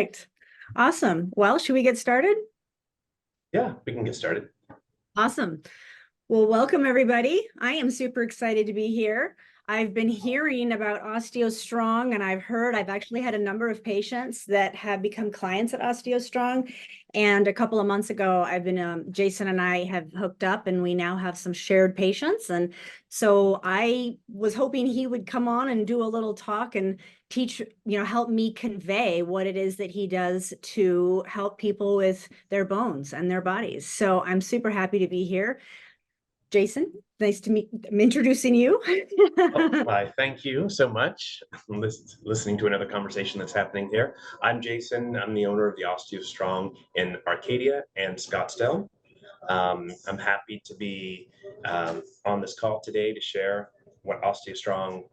Perfect. Awesome. Well, should we get started? Yeah, we can get started. Awesome. Well, welcome everybody. I am super excited to be here. I've been hearing about OsteoStrong, and I've actually had a number of patients that have become clients at OsteoStrong. And a couple of months ago, Jayson and I have hooked up, and we now have some shared patients. And so I was hoping he would come on and do a little talk and teach, help me convey what it is that he does to help people with their bones and their bodies. So I'm super happy to be here. Jayson, nice to meet. I'm introducing you. Why, thank you so much. I'm listening to another conversation that's happening here. I'm Jayson. I'm the owner of the OsteoStrong in Arcadia and Scottsdale. I'm happy to be on this call today to share what OsteoStrong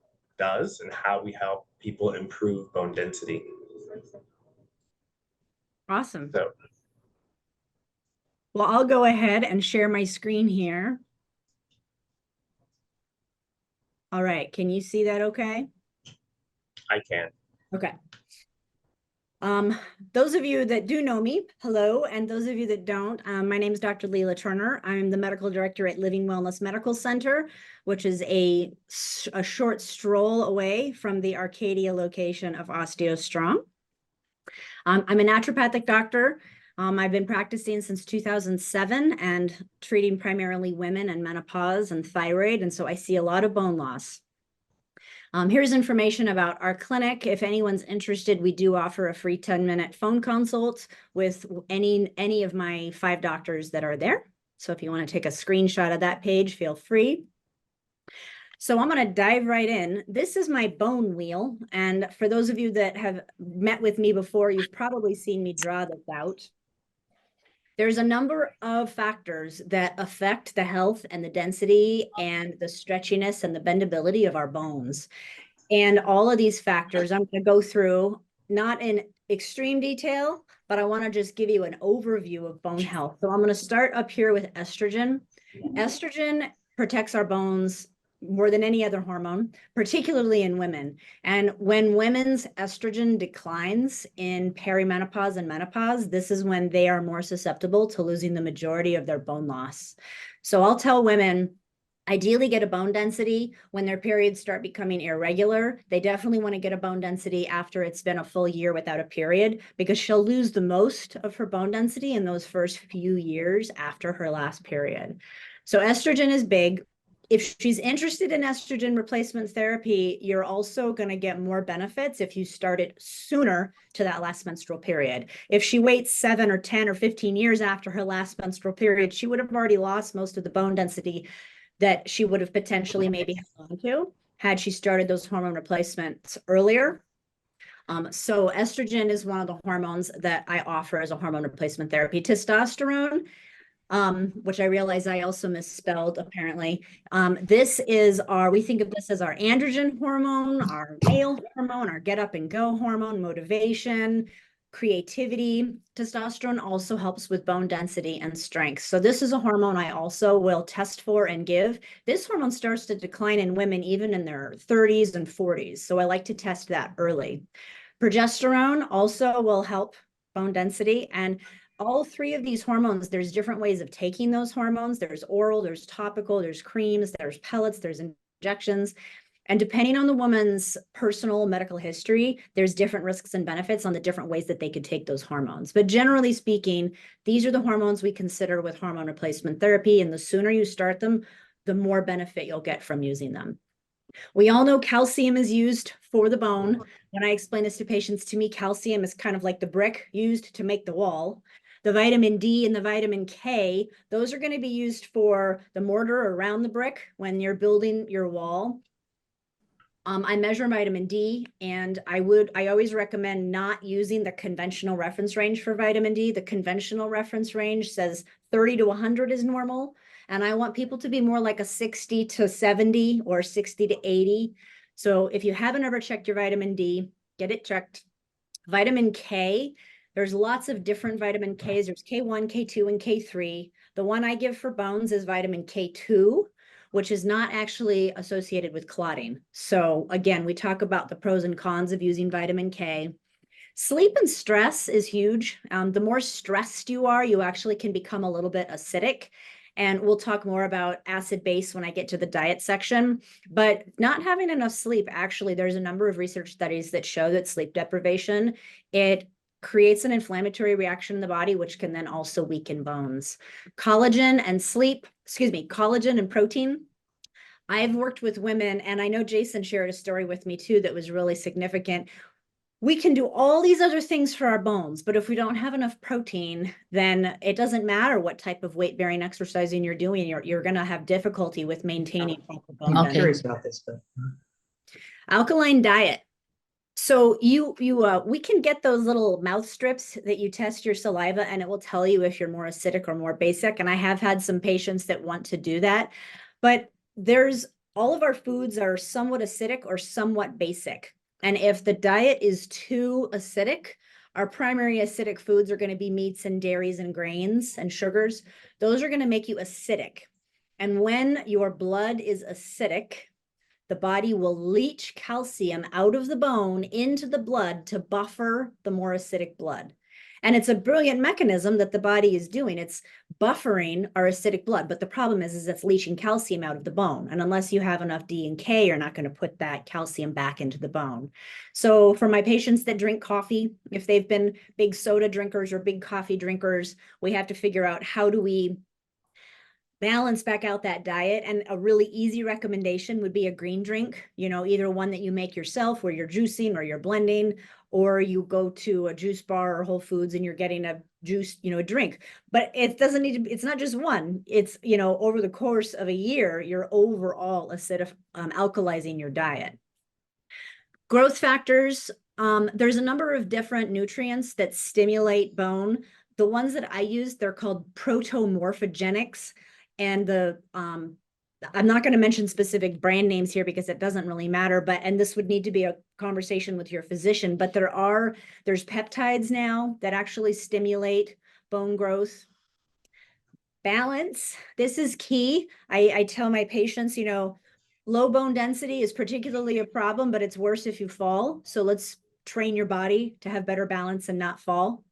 does and how we help people improve bone density. Awesome. So, Well, I'll go ahead and share my screen here. All right. Can you see that okay? I can. Okay. Those of you that do know me, hello, and those of you that don't, my name is Dr. Leila Turner. I'm the medical director at Living Wellness Medical Center, which is a short stroll away from the Arcadia location of OsteoStrong. I'm a naturopathic doctor. I've been practicing since 2007 and treating primarily women and menopause and thyroid, and so I see a lot of bone loss. Here's information about our clinic. If anyone's interested, we do offer a free 10-minute phone consult with any of my 5 doctors that are there. So if you want to take a screenshot of that page, feel free. So I'm going to dive right in. This is my bone wheel. And for those of you that have met with me before, you've probably seen me draw this out. There's a number of factors that affect the health and the density and the stretchiness and the bendability of our bones. And all of these factors I'm going to go through, not in extreme detail, but I want to just give you an overview of bone health. So I'm going to start up here with estrogen. Estrogen protects our bones more than any other hormone, particularly in women. And when women's estrogen declines in perimenopause and menopause, this is when they are more susceptible to losing the majority of their bone loss. So I'll tell women, ideally get a bone density when their periods start becoming irregular. They definitely want to get a bone density after it's been a full year without a period, because she'll lose the most of her bone density in those first few years after her last period. So estrogen is big. If she's interested in estrogen replacement therapy, you're also going to get more benefits if you start it sooner to that last menstrual period. If she waits 7 or 10 or 15 years after her last menstrual period, she would have already lost most of the bone density that she would have potentially maybe held on to had she started those hormone replacements earlier. So estrogen is one of the hormones that I offer as a hormone replacement therapy. Testosterone, which I realize I also misspelled apparently. We think of this as our androgen hormone, our male hormone, our get up and go hormone, motivation, creativity. Testosterone also helps with bone density and strength. So this is a hormone I also will test for and give. This hormone starts to decline in women even in their 30s and 40s. So I like to test that early. Progesterone also will help bone density. And all 3 of these hormones, there's different ways of taking those hormones. There's oral, there's topical, there's creams, there's pellets, there's injections. And depending on the woman's personal medical history, there's different risks and benefits on the different ways that they could take those hormones. But generally speaking, these are the hormones we consider with hormone replacement therapy. And the sooner you start them, the more benefit you'll get from using them. We all know calcium is used for the bone. When I explain this to patients, to me, calcium is kind of like the brick used to make the wall. The vitamin D and the vitamin K, those are going to be used for the mortar around the brick when you're building your wall. I measure vitamin D, and I always recommend not using the conventional reference range for vitamin D. The conventional reference range says 30 to 100 is normal. And I want people to be more like a 60 to 70 or 60 to 80. So if you haven't ever checked your vitamin D, get it checked. Vitamin K, there's lots of different vitamin Ks. There's K1, K2, and K3. The one I give for bones is vitamin K2, which is not actually associated with clotting. So again, we talk about the pros and cons of using vitamin K. Sleep and stress is huge. The more stressed you are, you actually can become a little bit acidic. And we'll talk more about acid base when I get to the diet section. But not having enough sleep, actually, there's a number of research studies that show that sleep deprivation, it creates an inflammatory reaction in the body, which can then also weaken bones. Collagen and protein. I've worked with women, and I know Jayson shared a story with me too that was really significant. We can do all these other things for our bones, but if we don't have enough protein, then it doesn't matter what type of weight-bearing exercising you're doing, you're going to have difficulty with maintaining proper bone I'm density. curious about this, but Alkaline diet. So we can get those little mouth strips that you test your saliva, and it will tell you if you're more acidic or more basic. And I have had some patients that want to do that, but all of our foods are somewhat acidic or somewhat basic. And if the diet is too acidic, our primary acidic foods are going to be meats and dairies and grains and sugars. Those are going to make you acidic. And when your blood is acidic, the body will leach calcium out of the bone into the blood to buffer the more acidic blood. And it's a brilliant mechanism that the body is doing. It's buffering our acidic blood. But the problem is it's leaching calcium out of the bone. And unless you have enough D and K, you're not going to put that calcium back into the bone. So for my patients that drink coffee, if they've been big soda drinkers or big coffee drinkers, we have to figure out how do we balance back out that diet. And a really easy recommendation would be a green drink, either one that you make yourself where you're juicing or you're blending, or you go to a juice bar or Whole Foods and you're getting a juice, a drink. But it doesn't need to be, it's not just one. It's, over the course of a year, you're overall alkalizing your diet. Growth factors. There's a number of different nutrients that stimulate bone. The ones that I use, they're called protomorphogenics. And I'm not going to mention specific brand names here because it doesn't really matter, and this would need to be a conversation with your physician, but there's peptides now that actually stimulate bone growth. Balance, this is key. I tell my patients, low bone density is particularly a problem, but it's worse if you fall. So let's train your body to have better balance and not fall.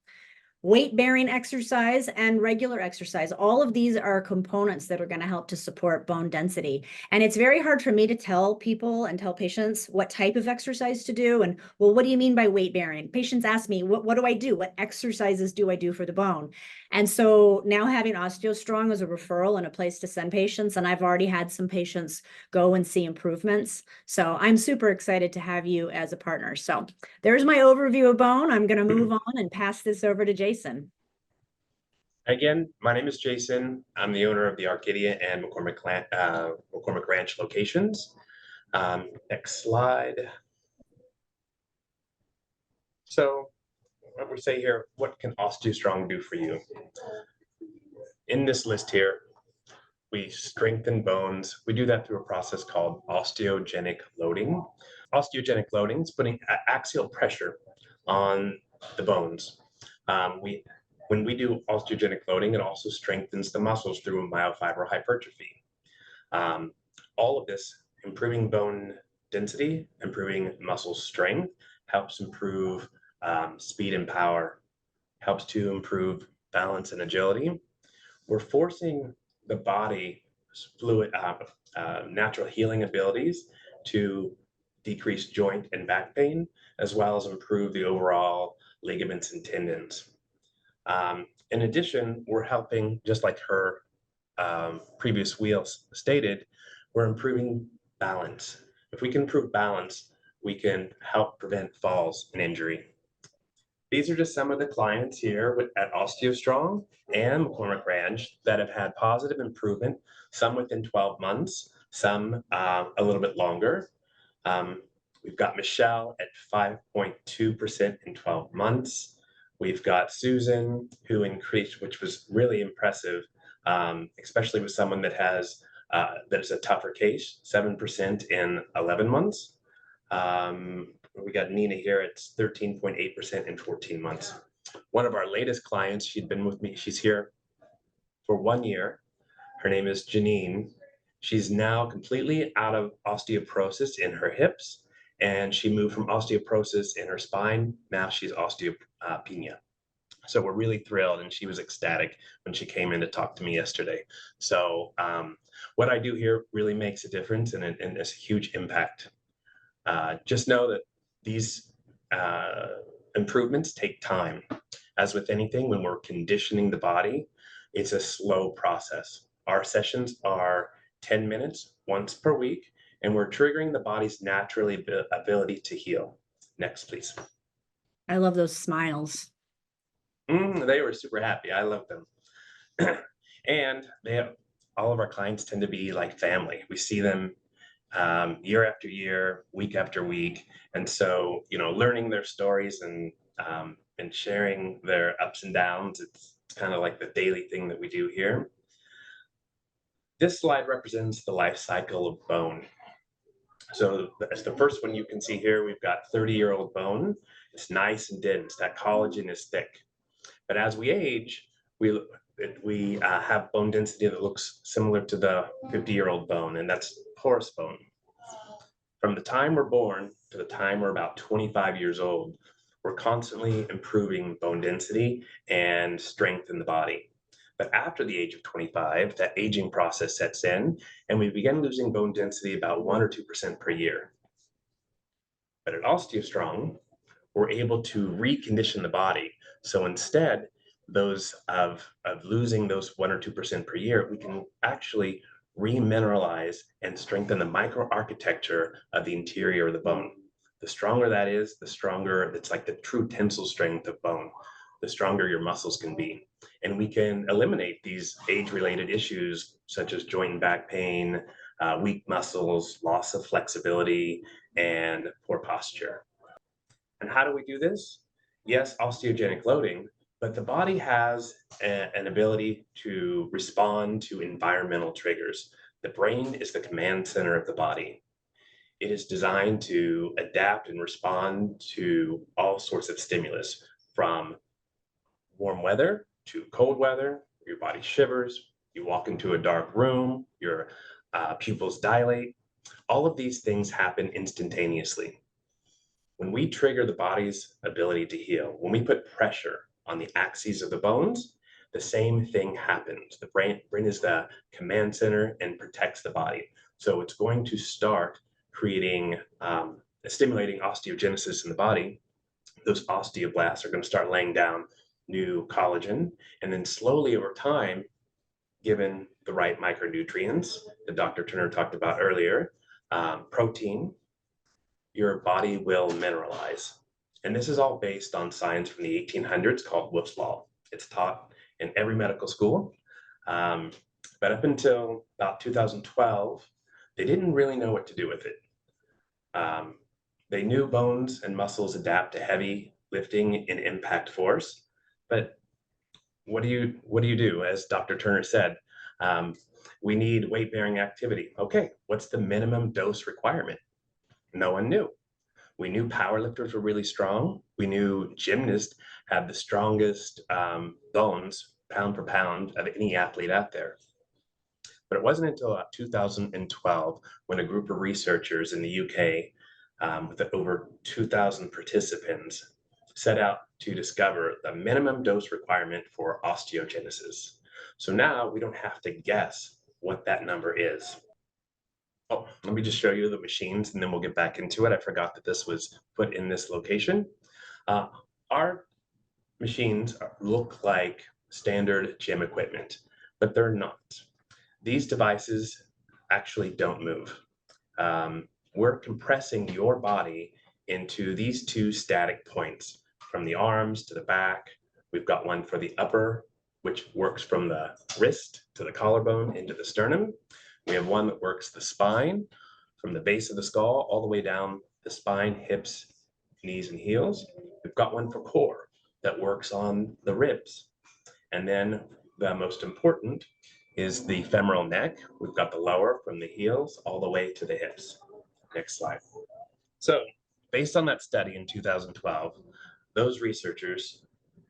Weight-bearing exercise and regular exercise. All of these are components that are going to help to support bone density. And it's very hard for me to tell people and tell patients what type of exercise to do. And, well, what do you mean by weight-bearing? Patients ask me, what do I do? What exercises do I do for the bone? And so now having OsteoStrong as a referral and a place to send patients, and I've already had some patients go and see improvements. So I'm super excited to have you as a partner. So there's my overview of bone. I'm going to move on and pass this over to Jayson. Again, my name is Jayson. I'm the owner of the Arcadia and McCormick Ranch locations. Next slide. So what we say here, what can OsteoStrong do for you? In this list here, we strengthen bones. We do that through a process called osteogenic loading. Osteogenic loading is putting axial pressure on the bones. When we do osteogenic loading, it also strengthens the muscles through myofibril hypertrophy. All of this, improving bone density, improving muscle strength, helps improve speed and power, helps to improve balance and agility. We're forcing the body's fluid, natural healing abilities to decrease joint and back pain, as well as improve the overall ligaments and tendons. In addition, we're helping, just like her previous wheel stated, we're improving balance. If we can improve balance, we can help prevent falls and injury. These are just some of the clients here at OsteoStrong and McCormick Ranch that have had positive improvement, some within 12 months, some a little bit longer. We've got Michelle at 5.2% in 12 months. We've got Susan, who increased, which was really impressive, especially with someone that has that is a tougher case, 7% in 11 months. We got Nina here at 13.8% in 14 months. One of our latest clients, she'd been with me, she's here for 1 year. Her name is Janine. She's now completely out of osteoporosis in her hips and she moved from osteoporosis in her spine. Now she's osteopenia. So we're really thrilled, and she was ecstatic when she came in to talk to me yesterday. So what I do here really makes a difference, and it's a huge impact. Just know that these improvements take time. As with anything, when we're conditioning the body, it's a slow process. Our sessions are 10 minutes once per week, and we're triggering the body's natural ability to heal. Next, please. I love those smiles. They were super happy. I love them. And all of our clients tend to be like family. We see them year after year, week after week. And so, learning their stories and sharing their ups and downs, it's kind of like the daily thing that we do here. This slide represents the life cycle of bone. So that's the first one you can see here. We've got 30-year-old bone. It's nice and dense. That collagen is thick. But as we age, we have bone density that looks similar to the 50-year-old bone, and that's porous bone. From the time we're born to the time we're about 25 years old, we're constantly improving bone density and strength in the body. But after the age of 25, that aging process sets in, and we begin losing bone density about 1 or 2% per year. But at OsteoStrong, we're able to recondition the body. So instead of losing those 1 or 2% per year, we can actually remineralize and strengthen the microarchitecture of the interior of the bone. The stronger that is, the stronger, it's like the true tensile strength of bone, the stronger your muscles can be. And we can eliminate these age-related issues such as joint and back pain, weak muscles, loss of flexibility, and poor posture. And how do we do this? Yes, osteogenic loading, but the body has an ability to respond to environmental triggers. The brain is the command center of the body. It is designed to adapt and respond to all sorts of stimulus, from warm weather to cold weather. Your body shivers, you walk into a dark room, your pupils dilate. All of these things happen instantaneously. When we trigger the body's ability to heal, when we put pressure on the axes of the bones, the same thing happens. The brain is the command center and protects the body. So it's going to start stimulating osteogenesis in the body. Those osteoblasts are going to start laying down new collagen, and then slowly over time, given the right micronutrients that Dr. Turner talked about earlier, protein, your body will mineralize. And this is all based on science from the 1800s called Wolff's Law. It's taught in every medical school. But up until about 2012, they didn't really know what to do with it. They knew bones and muscles adapt to heavy lifting and impact force. But what do you do? As Dr. Turner said, we need weight-bearing activity. Okay, what's the minimum dose requirement? No one knew. We knew powerlifters were really strong. We knew gymnasts had the strongest bones, pound for pound, of any athlete out there. But it wasn't until 2012 when a group of researchers in the UK with over 2,000 participants set out to discover the minimum dose requirement for osteogenesis. So now we don't have to guess what that number is. Oh, let me just show you the machines and then we'll get back into it. I forgot that this was put in this location. Our machines look like standard gym equipment, but they're not. These devices actually don't move. We're compressing your body into these two static points, from the arms to the back. We've got one for the upper, which works from the wrist to the collarbone into the sternum. We have one that works the spine from the base of the skull all the way down the spine, hips, knees, and heels. We've got one for core that works on the ribs. And then the most important is the femoral neck. We've got the lower from the heels all the way to the hips. Next slide. So based on that study in 2012, those researchers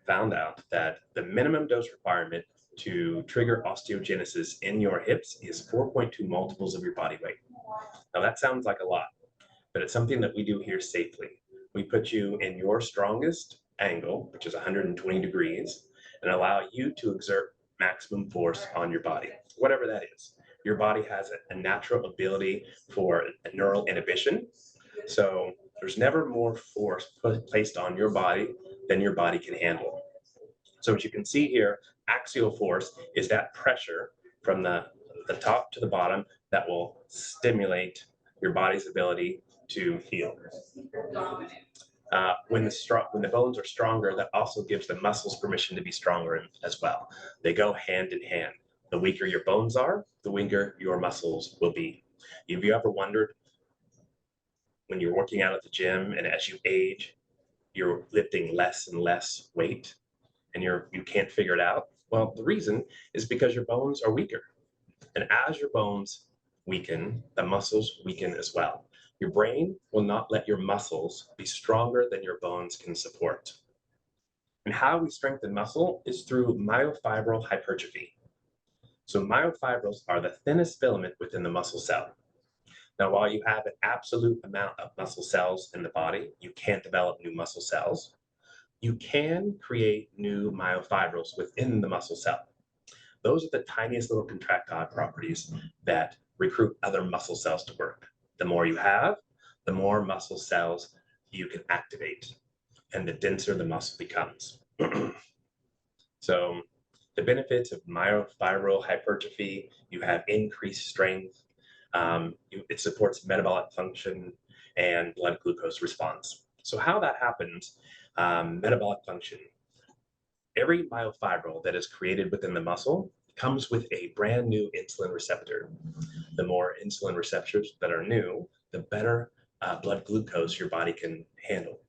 found out that the minimum dose requirement to trigger osteogenesis in your hips is 4.2 multiples of your body weight. Now that sounds like a lot, but it's something that we do here safely. We put you in your strongest angle, which is 120 degrees, and allow you to exert maximum force on your body, whatever that is. Your body has a natural ability for a neural inhibition. So there's never more force placed on your body than your body can handle. So what you can see here, axial force is that pressure from the top to the bottom that will stimulate your body's ability to heal. When the bones are stronger, that also gives the muscles permission to be stronger as well. They go hand in hand. The weaker your bones are, the weaker your muscles will be. Have you ever wondered when you're working out at the gym and as you age, you're lifting less and less weight and you can't figure it out? Well, the reason is because your bones are weaker. And as your bones weaken, the muscles weaken as well. Your brain will not let your muscles be stronger than your bones can support. And how we strengthen muscle is through myofibril hypertrophy. So myofibrils are the thinnest filament within the muscle cell. Now, while you have an absolute amount of muscle cells in the body, you can't develop new muscle cells. You can create new myofibrils within the muscle cell. Those are the tiniest little contractile properties that recruit other muscle cells to work. The more you have, the more muscle cells you can activate, and the denser the muscle becomes. So the benefits of myofibril hypertrophy, you have increased strength, it supports metabolic function and blood glucose response. So how that happens, metabolic function, every myofibril that is created within the muscle comes with a brand new insulin receptor. The more insulin receptors that are new, the better blood glucose your body can handle.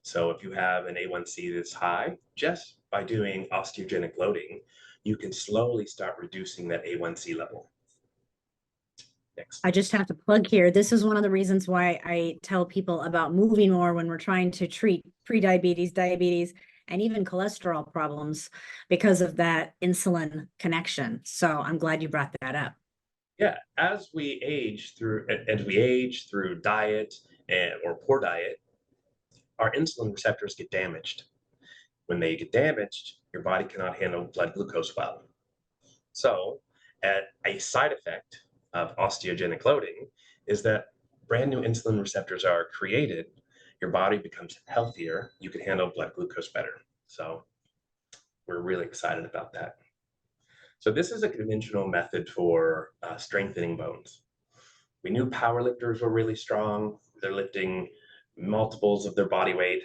So if you have an A1C that's high, just by doing osteogenic loading, you can slowly start reducing that A1C level. Next. I just have to plug here. This is one of the reasons why I tell people about moving more when we're trying to treat prediabetes, diabetes, and even cholesterol problems because of that insulin connection. So I'm glad you brought that up. Yeah, as we age through diet or poor diet, our insulin receptors get damaged. When they get damaged, your body cannot handle blood glucose well. So, a side effect of osteogenic loading is that brand new insulin receptors are created. Your body becomes healthier. You can handle blood glucose better. So, we're really excited about that. So this is a conventional method for strengthening bones. We knew powerlifters were really strong. They're lifting multiples of their body weight,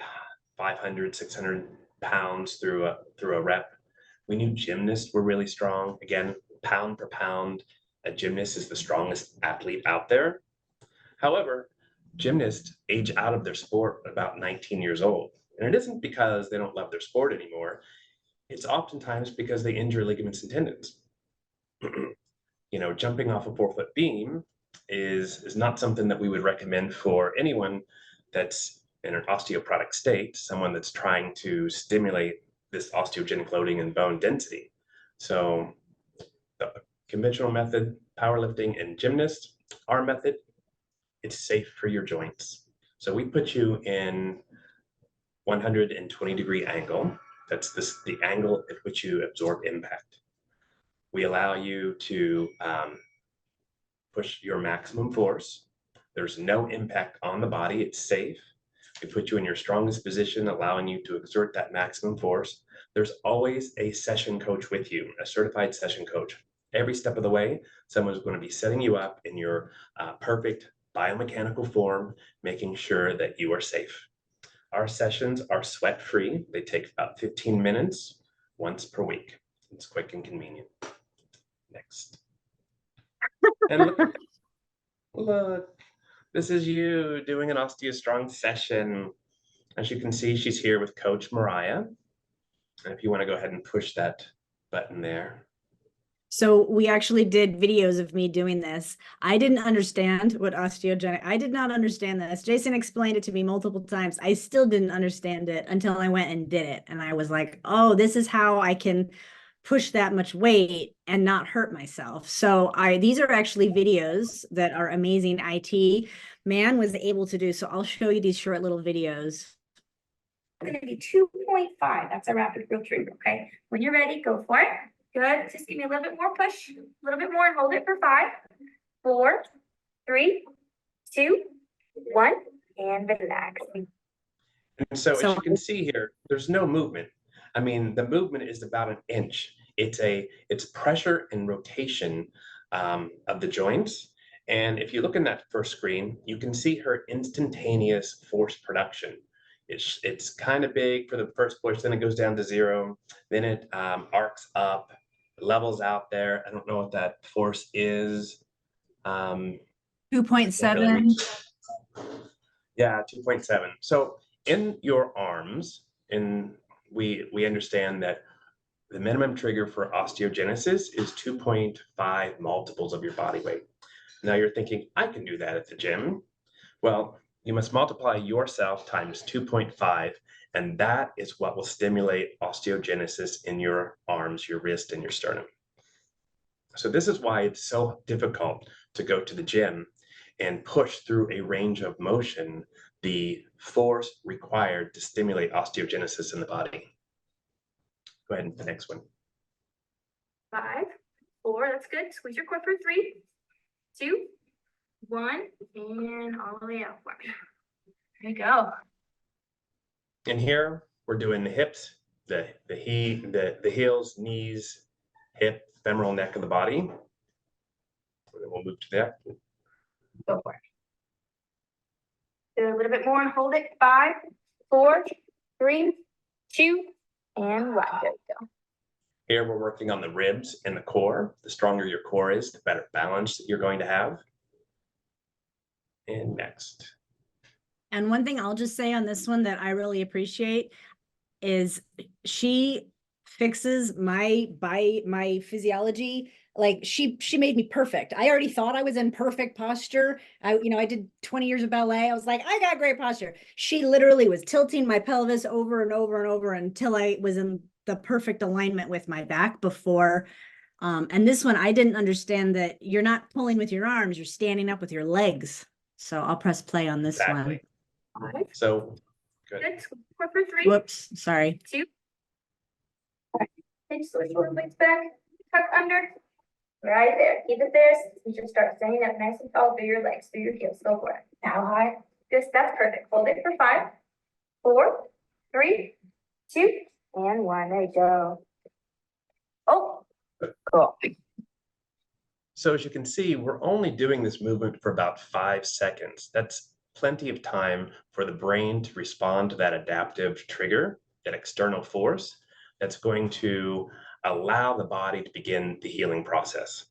500, 600 pounds through a rep. We knew gymnasts were really strong. Again, pound per pound, a gymnast is the strongest athlete out there. However, gymnasts age out of their sport about 19 years old. And it isn't because they don't love their sport anymore. It's oftentimes because they injure ligaments and tendons. Jumping off a 4-foot beam is not something that we would recommend for anyone that's in an osteoporotic state, someone that's trying to stimulate this osteogenic loading and bone density. So the conventional method, powerlifting and gymnast, our method, it's safe for your joints. So we put you in 120-degree angle. That's the angle at which you absorb impact. We allow you to push your maximum force. There's no impact on the body. It's safe. We put you in your strongest position, allowing you to exert that maximum force. There's always a session coach with you, a certified session coach. Every step of the way, someone's going to be setting you up in your perfect biomechanical form, making sure that you are safe. Our sessions are sweat-free. They take about 15 minutes once per week. It's quick and convenient. Next. And look, this is you doing an OsteoStrong session. As you can see, she's here with Coach Mariah. And if you want to go ahead and push that button there. So we actually did videos of me doing this. I didn't understand what I did not understand this. Jayson explained it to me multiple times. I still didn't understand it until I went and did it. And I was like, oh, this is how I can push that much weight and not hurt myself. So these are actually videos that our amazing IT man was able to do. So I'll show you these short little videos. Going to be 2.5. That's a rapid growth trigger. Okay. When you're ready, go for it. Good. Just give me a little bit more push, a little bit more, and hold it for 5, 4, 3, 2, 1, and relax. And so as you can see here, there's no movement. I mean, the movement is about an inch. It's pressure and rotation of the joints. And if you look in that first screen, you can see her instantaneous force production. It's kind of big for the first push, then it goes down to 0, then it arcs up, levels out there. I don't know what that force is. 2.7. Yeah, 2.7. So in your arms, we understand that the minimum trigger for osteogenesis is 2.5 multiples of your body weight. Now you're thinking, I can do that at the gym. Well, you must multiply yourself times 2.5, and that is what will stimulate osteogenesis in your arms, your wrist, and your sternum. So this is why it's so difficult to go to the gym and push through a range of motion the force required to stimulate osteogenesis in the body. Go ahead and the next one. 5, 4. That's good. Squeeze your core for 3, 2, 1, and all the way out. There you go. And here we're doing the hips, the heels, knees, hip, femoral neck of the body. And then we'll move to that. Go for it. Do a little bit more and hold it. 5, 4, 3, 2, and 1. There we go. Here we're working on the ribs and the core. The stronger your core is, the better balance that you're going to have. And next. And one thing I'll just say on this one that I really appreciate is she fixes my physiology. Like she made me perfect. I already thought I was in perfect posture. I did 20 years of ballet. I was like, I got great posture. She literally was tilting my pelvis over and over and over until I was in the perfect alignment with my back before. And this one, I didn't understand that you're not pulling with your arms, you're standing up with your legs. So I'll press play on this Exactly. one. So good. Good. Core for 3. Whoops, sorry. 2. And switch your weights back. Tuck under. Right there. Keep it there. You should start standing up nice and tall through your legs, through your heels. Go for it. Now high. That's perfect. Hold it for 5, 4, 3, 2, and 1. There you go. Oh, cool. So as you can see, we're only doing this movement for about 5 seconds. That's plenty of time for the brain to respond to that adaptive trigger, that external force that's going to allow the body to begin the healing process.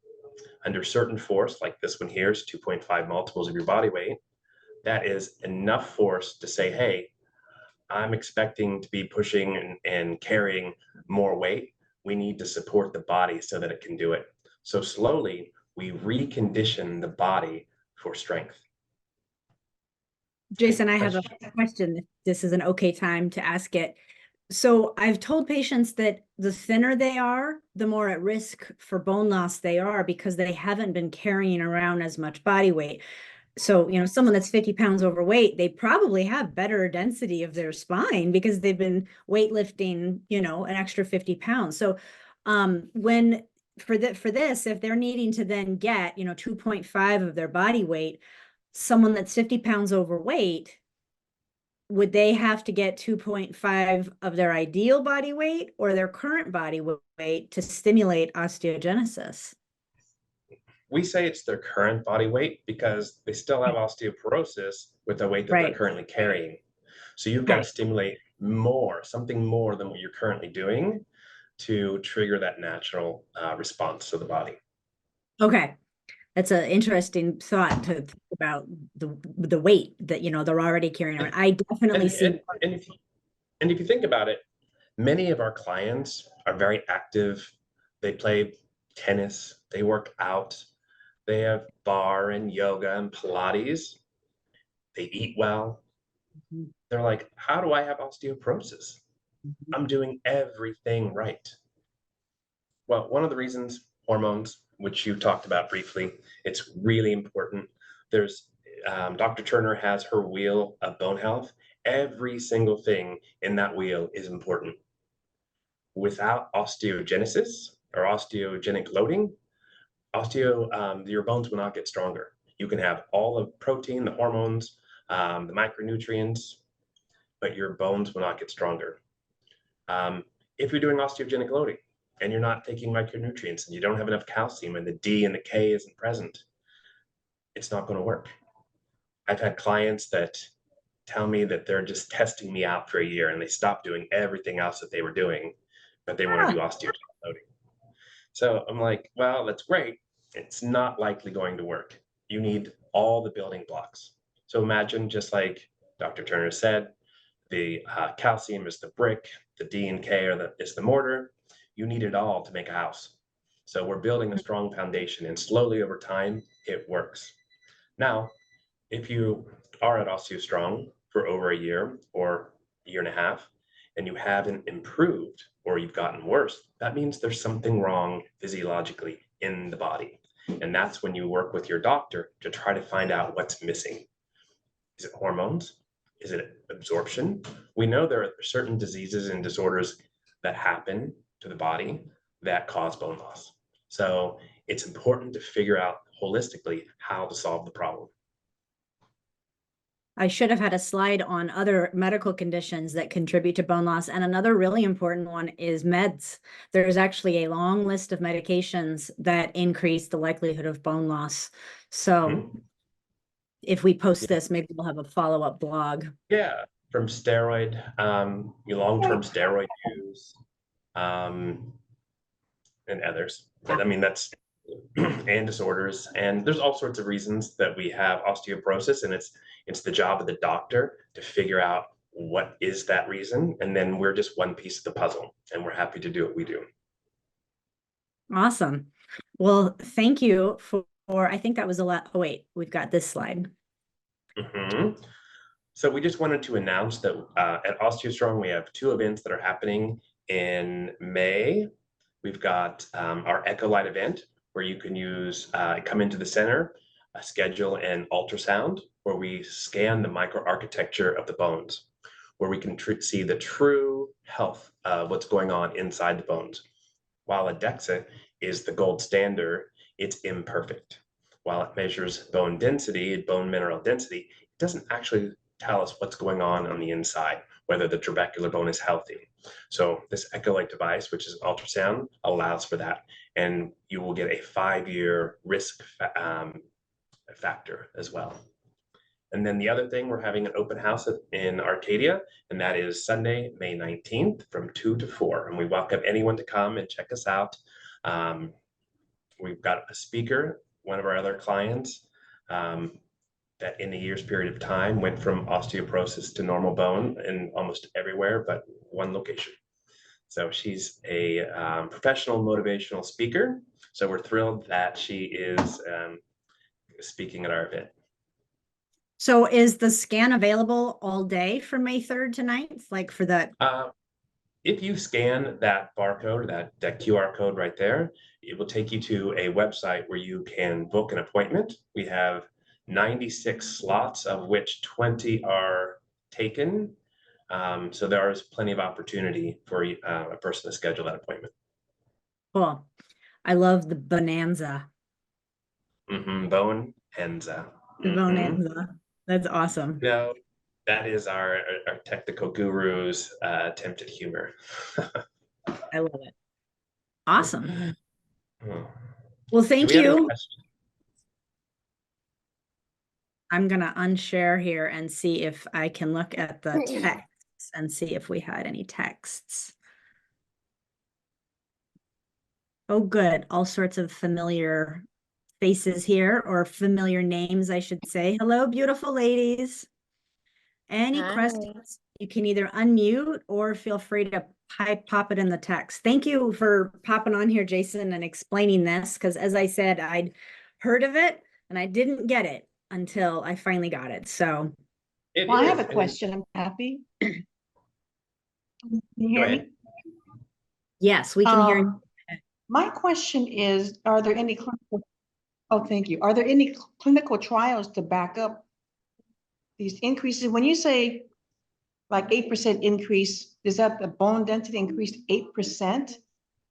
Under certain force, like this one here is 2.5 multiples of your body weight, that is enough force to say, hey, I'm expecting to be pushing and carrying more weight. We need to support the body so that it can do it. So slowly, we recondition the body for strength. Jayson, I have a question. If this is an okay time to ask it. So I've told patients that the thinner they are, the more at risk for bone loss they are because they haven't been carrying around as much body weight. So, someone that's 50 pounds overweight, they probably have better density of their spine because they've been weightlifting, an extra 50 pounds. So when for this, if they're needing to then get, 2.5 of their body weight, someone that's 50 pounds overweight, would they have to get 2.5 of their ideal body weight or their current body weight to stimulate osteogenesis? We say it's their current body weight because they still have osteoporosis with the weight that they're currently carrying. So you've got to stimulate something more than what you're currently doing to trigger that natural response to the body. Okay. That's an interesting thought to think about the weight that, they're already carrying around. I definitely see. And if you think about it, many of our clients are very active. They play tennis, they work out, they have bar and yoga and Pilates. They eat well. They're like, how do I have osteoporosis? I'm doing everything right. Well, one of the reasons, hormones, which you talked about briefly, it's really important. There's Dr. Turner has her wheel of bone health. Every single thing in that wheel is important. Without osteogenesis or osteogenic loading, your bones will not get stronger. You can have all the protein, the hormones, the micronutrients, but your bones will not get stronger. If you're doing osteogenic loading and you're not taking micronutrients and you don't have enough calcium and the D and the K isn't present, it's not going to work. I've had clients that tell me that they're just testing me out for a year and they stop doing everything else that they were doing, but they want to do osteogenic loading. So I'm like, well, that's great. It's not likely going to work. You need all the building blocks. So imagine, just like Dr. Turner said, the calcium is the brick, the D and K is the mortar. You need it all to make a house. So we're building a strong foundation, and slowly over time, it works. Now, if you are at OsteoStrong for over a year or a year and a half, and you haven't improved or you've gotten worse, that means there's something wrong physiologically in the body. And that's when you work with your doctor to try to find out what's missing. Is it hormones? Is it absorption? We know there are certain diseases and disorders that happen to the body that cause bone loss. So it's important to figure out holistically how to solve the problem. I should have had a slide on other medical conditions that contribute to bone loss. And another really important one is meds. There's actually a long list of medications that increase the likelihood of bone loss. So if we post this, maybe we'll have a follow-up blog. Yeah, from your long-term steroid use, and others. But I mean, that's and disorders, and there's all sorts of reasons that we have osteoporosis, and it's the job of the doctor to figure out what is that reason, and then we're just one piece of the puzzle, and we're happy to do what we do. Awesome. Well, thank you for I think that was a lot. Oh, wait, we've got this slide. So we just wanted to announce that at OsteoStrong, we have 2 events that are happening in May. We've got our EchoLight event, where you can come into the center, schedule an ultrasound, where we scan the microarchitecture of the bones, where we can see the true health of what's going on inside the bones. While a DEXA is the gold standard, it's imperfect. While it measures bone density, bone mineral density, it doesn't actually tell us what's going on the inside, whether the trabecular bone is healthy. So this EchoLight device, which is ultrasound, allows for that. And you will get a 5-year risk factor as well. And then the other thing, we're having an open house in Arcadia, and that is Sunday, May 19th from 2 to 4. And we welcome anyone to come and check us out. We've got a speaker, one of our other clients, that in a year's period of time went from osteoporosis to normal bone in almost everywhere but one location. So she's a professional motivational speaker. So we're thrilled that she is speaking at our event. So is the scan available all day from May 3rd to 9th? Like for that? If you scan that barcode, that QR code right there, it will take you to a website where you can book an appointment. We have 96 slots, of which 20 are taken. So there is plenty of opportunity for a person to schedule that appointment. Cool. I love the bonanza. Bonanza. Bonanza. That's awesome. No, that is our technical guru's attempt at humor. I love it. Awesome. Well, thank you. I'm going to unshare here and see if I can look at the texts and see if we had any texts. Oh, good. All sorts of familiar faces here, or familiar names, I should say. Hello, beautiful ladies. Any questions? You can either unmute or feel free to pop it in the text. Thank you for popping on here, Jayson, and explaining this, because as I said, I'd heard of it and I didn't get it until I finally got it. So I have a question. I'm happy. Can you hear me? Yes, we can hear you. My question is, are there any clinical, oh, thank you. Are there any clinical trials to back up these increases? When you say like 8% increase, is that the bone density increased 8%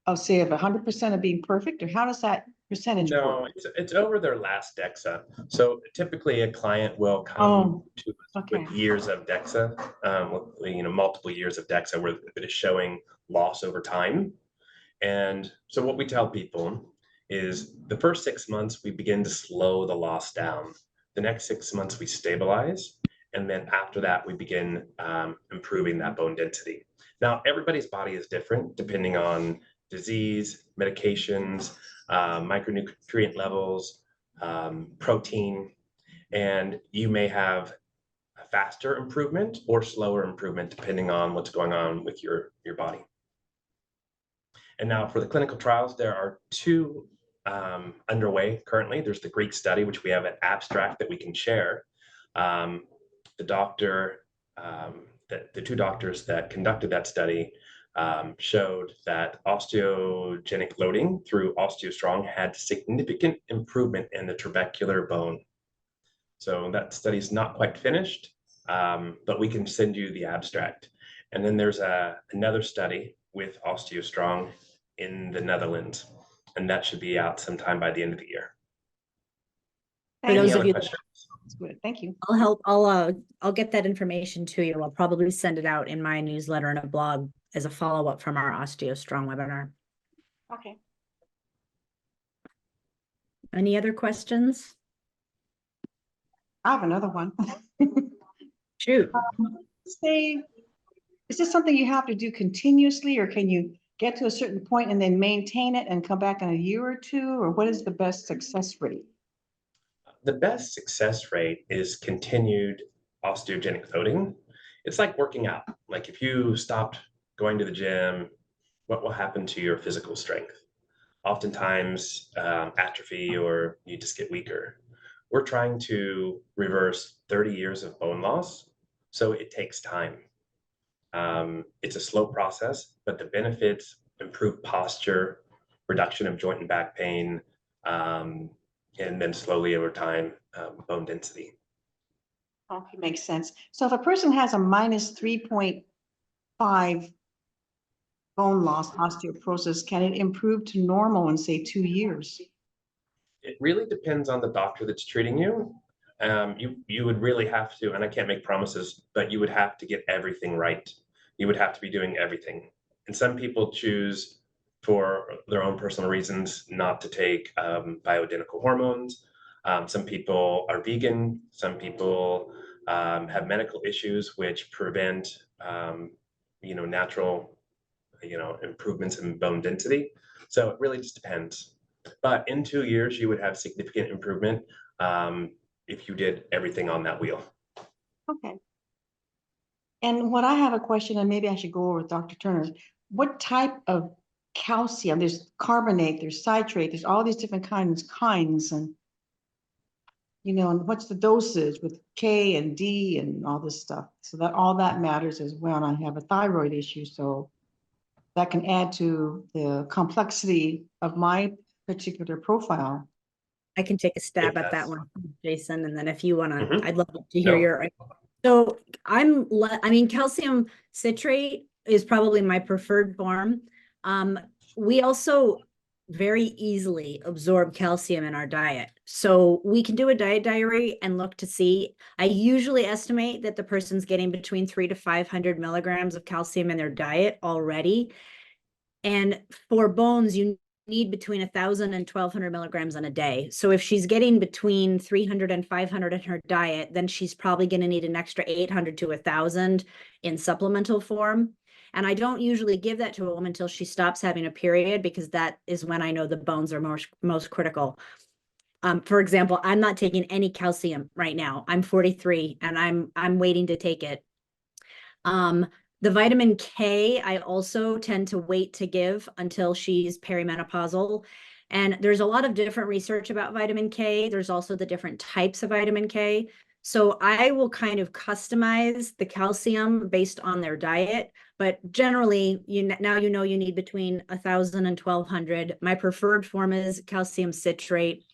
of say of 100% of being perfect, or how does that percentage No, work? it's over their last DEXA. So typically a client will come Oh, to us okay. with years of DEXA, multiple years of DEXA where it is showing loss over time. And so what we tell people is the first 6 months, we begin to slow the loss down. The next 6 months, we stabilize. And then after that, we begin improving that bone density. Now, everybody's body is different depending on disease, medications, micronutrient levels, protein, and you may have a faster improvement or slower improvement depending on what's going on with your body. And now for the clinical trials, there are two underway currently. There's the Greek study, which we have an abstract that we can share. The two doctors that conducted that study showed that osteogenic loading through OsteoStrong had significant improvement in the trabecular bone. So that study is not quite finished, but we can send you the abstract. And then there's another study with OsteoStrong in the Netherlands, and that should be out sometime by the end of the year. For those of you, questions? That's good. Thank you. I'll get that information to you. I'll probably send it out in my newsletter and a blog as a follow-up from our OsteoStrong webinar. Okay. Any other questions? I have another one. Shoot. Say, is this something you have to do continuously, or can you get to a certain point and then maintain it and come back in a year or two, or what is the best success rate? The best success rate is continued osteogenic loading. It's like working out. Like if you stopped going to the gym, what will happen to your physical strength? Oftentimes atrophy, or you just get weaker. We're trying to reverse 30 years of bone loss, so it takes time. It's a slow process, but the benefits: improved posture, reduction of joint and back pain, and then slowly over time, bone density. Okay, makes sense. So if a person has a minus 3.5 bone loss, osteoporosis, can it improve to normal in say 2 years? It really depends on the doctor that's treating you. You would really have to, and I can't make promises, but you would have to get everything right. You would have to be doing everything. And some people choose, for their own personal reasons, not to take bioidentical hormones. Some people are vegan. Some people have medical issues which prevent, natural, improvements in bone density. So it really just depends. But in 2 years, you would have significant improvement if you did everything on that wheel. Okay. And what I have a question, and maybe I should go over with Dr. Turner, what type of calcium? There's carbonate, there's citrate, there's all these different kinds, and and what's the dosage with K and D and all this stuff? So that all that matters as well. And I have a thyroid issue, so that can add to the complexity of my particular profile. I can take a stab at that one, Jayson, and then if you want to, I'd love to hear your. So calcium citrate is probably my preferred form. We also very easily absorb calcium in our diet. So we can do a diet diary and look to see. I usually estimate that the person's getting between 300 to 500 milligrams of calcium in their diet already. And for bones, you need between 1,000 and 1,200 milligrams in a day. So if she's getting between 300 and 500 in her diet, then she's probably going to need an extra 800 to 1,000 in supplemental form. And I don't usually give that to a woman until she stops having a period, because that is when I know the bones are most critical. For example, I'm not taking any calcium right now. I'm 43 and I'm waiting to take it. The vitamin K, I also tend to wait to give until she's perimenopausal. And there's a lot of different research about vitamin K. There's also the different types of vitamin K. So I will kind of customize the calcium based on their diet, but generally now you know you need between 1,000 and 1,200. My preferred form is calcium citrate.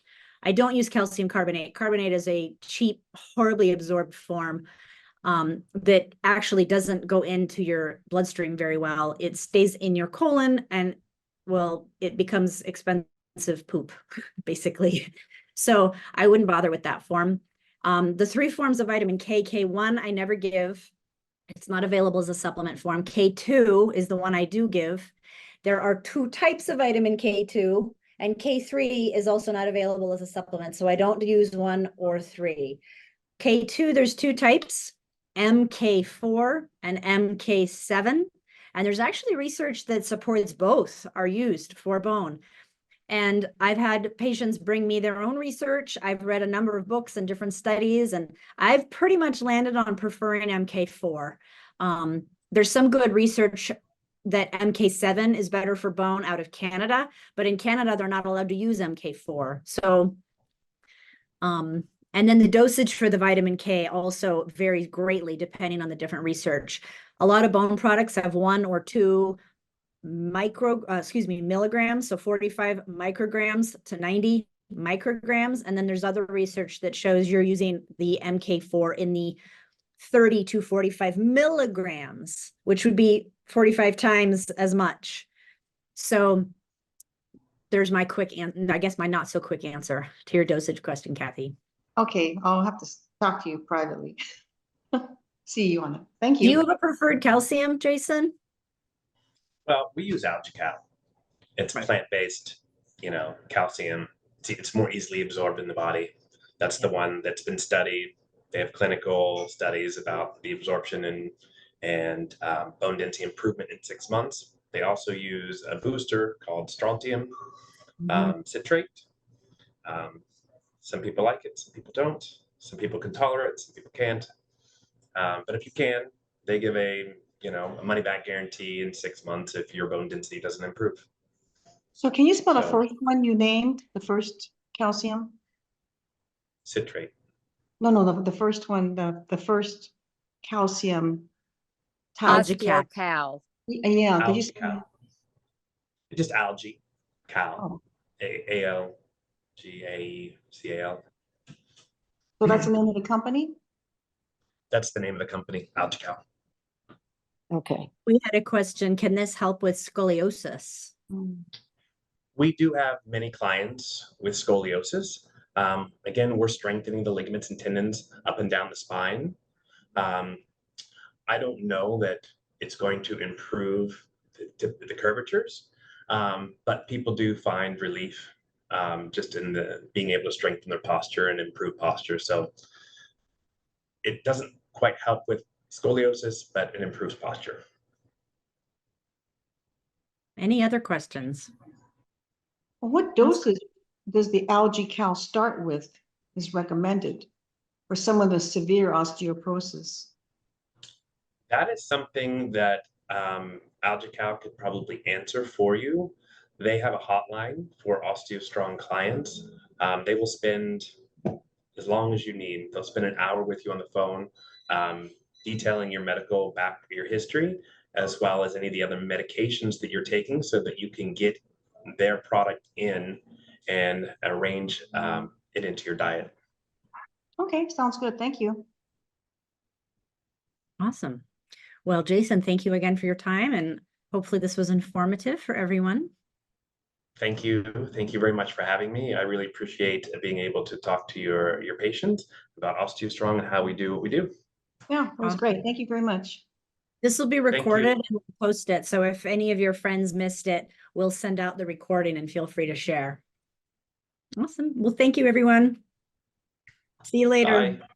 I don't use calcium carbonate. Carbonate is a cheap, horribly absorbed form that actually doesn't go into your bloodstream very well. It stays in your colon and, well, it becomes expensive poop, basically. So I wouldn't bother with that form. The 3 forms of vitamin K, K1, I never give. It's not available as a supplement form. K2 is the one I do give. There are 2 types of vitamin K2, and K3 is also not available as a supplement. So I don't use 1 or 3. K2, there's 2 types, MK4 and MK7. And there's actually research that supports both are used for bone. And I've had patients bring me their own research. I've read a number of books and different studies, and I've pretty much landed on preferring MK4. There's some good research that MK7 is better for bone out of Canada, but in Canada, they're not allowed to use MK4. So, and then the dosage for the vitamin K also varies greatly depending on the different research. A lot of bone products have 1 or 2 milligrams, so 45 micrograms to 90 micrograms. And then there's other research that shows you're using the MK4 in the 30 to 45 milligrams, which would be 45 times as much. So there's my quick answer, I guess my not so quick answer to your dosage question, Kathy. Okay, I'll have to talk to you privately. See you on it. Thank Do you you. have a preferred calcium, Jayson? Well, we use AlgaCal. It's plant-based, calcium. It's more easily absorbed in the body. That's the one that's been studied. They have clinical studies about the absorption and bone density improvement in 6 months. They also use a booster called strontium citrate. Some people like it, some people don't. Some people can tolerate it, some people can't. But if you can, they give a money-back guarantee in 6 months if your bone density doesn't improve. So can you spell the So- first one you named, the first calcium? Citrate. No, the first one, the first calcium type. AlgaCal. OsteoCal. Yeah, could you spell? AlgaCal. Just algae, cal, Oh, ALGAECAL. so that's the name of the company? That's the name of the company, AlgaCal. Okay. We had a question, can this help with scoliosis? We do have many clients with scoliosis. Again, we're strengthening the ligaments and tendons up and down the spine. I don't know that it's going to improve the curvatures, but people do find relief just in the being able to strengthen their posture and improve posture. So it doesn't quite help with scoliosis, but it improves posture. Any other questions? What doses does the AlgaCal start with is recommended for some of the severe osteoporosis? That is something that AlgaCal could probably answer for you. They have a hotline for OsteoStrong clients. They will spend as long as you need. They'll spend an hour with you on the phone, detailing your your history, as well as any of the other medications that you're taking so that you can get their product in and arrange it into your diet. Okay, sounds good. Thank you. Awesome. Well, Jayson, thank you again for your time, and hopefully this was informative for everyone. Thank you. Thank you very much for having me. I really appreciate being able to talk to your patients about OsteoStrong and how we do what we do. Yeah, that was great. Thank you very much. This will be you. recorded and we'll post it. So if any of your friends missed it, we'll send out the recording and feel free to share. Awesome. Well, thank you, everyone. See you later. Bye.